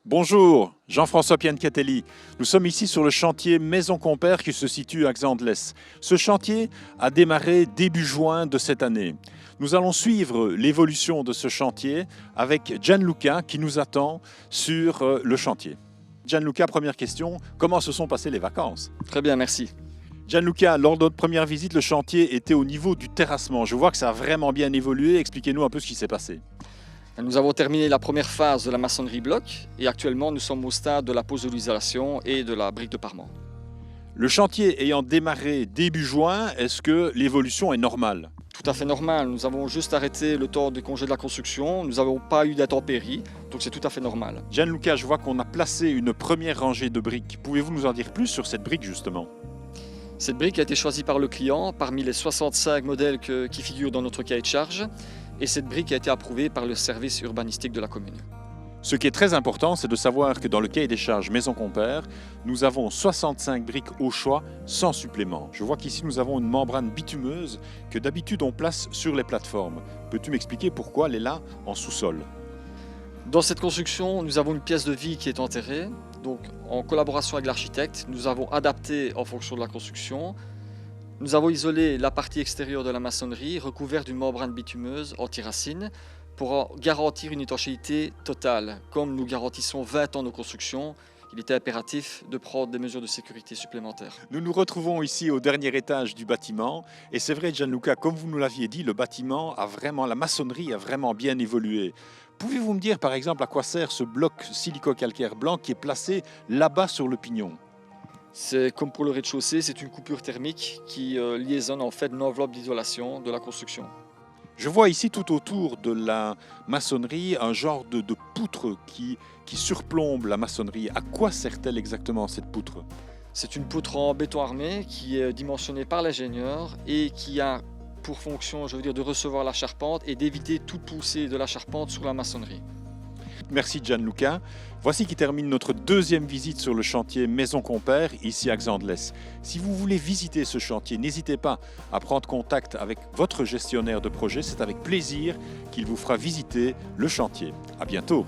Bonjour, Jean-François Piancatelli. Nous sommes ici sur le chantier Maison Compère qui se situe à Xandelès. Ce chantier a démarré début juin de cette année. Nous allons suivre l'évolution de ce chantier avec Gianluca qui nous attend sur le chantier. Gianluca, première question, comment se sont passées les vacances? Très bien, merci. Gianluca, lors de notre première visite, le chantier était au niveau du terrassement. Je vois que ça a vraiment bien évolué. Expliquez-nous un peu ce qui s'est passé. Nous avons terminé la première phase de la maçonnerie bloc et actuellement nous sommes au stade de la pose de l'isolation et de la brique de parement. Le chantier ayant démarré début juin, est-ce que l'évolution est normale? Tout à fait normal, nous avons juste arrêté le temps de congé de la construction, nous n'avons pas eu d'intempéries, donc c'est tout à fait normal. Gianluca, je vois qu'on a placé une première rangée de briques. Pouvez-vous nous en dire plus sur cette brique justement? Cette brique a été choisie par le client parmi les 65 modèles qui figurent dans notre cahier de charge et cette brique a été approuvée par le service urbanistique de la commune. Ce qui est très important, c'est de savoir que dans le cahier des charges Maison Compère, nous avons 65 briques au choix sans supplément. Je vois qu'ici nous avons une membrane bitumeuse que d'habitude on place sur les plateformes. Peux-tu m'expliquer pourquoi elle est là en sous-sol? Dans cette construction, nous avons une pièce de vie qui est enterrée. Donc, en collaboration avec l'architecte, nous avons adapté en fonction de la construction. Nous avons isolé la partie extérieure de la maçonnerie, recouverte d'une membrane bitumeuse anti-racine, pour garantir une étanchéité totale. Comme nous garantissons 20 ans de construction, il était impératif de prendre des mesures de sécurité supplémentaires. Nous nous retrouvons ici au dernier étage du bâtiment. Et c'est vrai, Gianluca, comme vous nous l'aviez dit, le bâtiment la maçonnerie a vraiment bien évolué. Pouvez-vous me dire par exemple à quoi sert ce bloc silico-calcaire blanc qui est placé là-bas sur le pignon? C'est comme pour le rez-de-chaussée, c'est une coupure thermique qui liaisonne en fait une enveloppe d'isolation de la construction. Je vois ici tout autour de la maçonnerie un genre de poutre qui surplombe la maçonnerie. À quoi sert-elle exactement cette poutre? C'est une poutre en béton armé qui est dimensionnée par l'ingénieur et qui a pour fonction, de recevoir la charpente et d'éviter toute poussée de la charpente sur la maçonnerie. Merci Gianluca. Voici qui termine notre deuxième visite sur le chantier Maison Compère, ici à Xandelès. Si vous voulez visiter ce chantier, n'hésitez pas à prendre contact avec votre gestionnaire de projet. C'est avec plaisir qu'il vous fera visiter le chantier. À bientôt.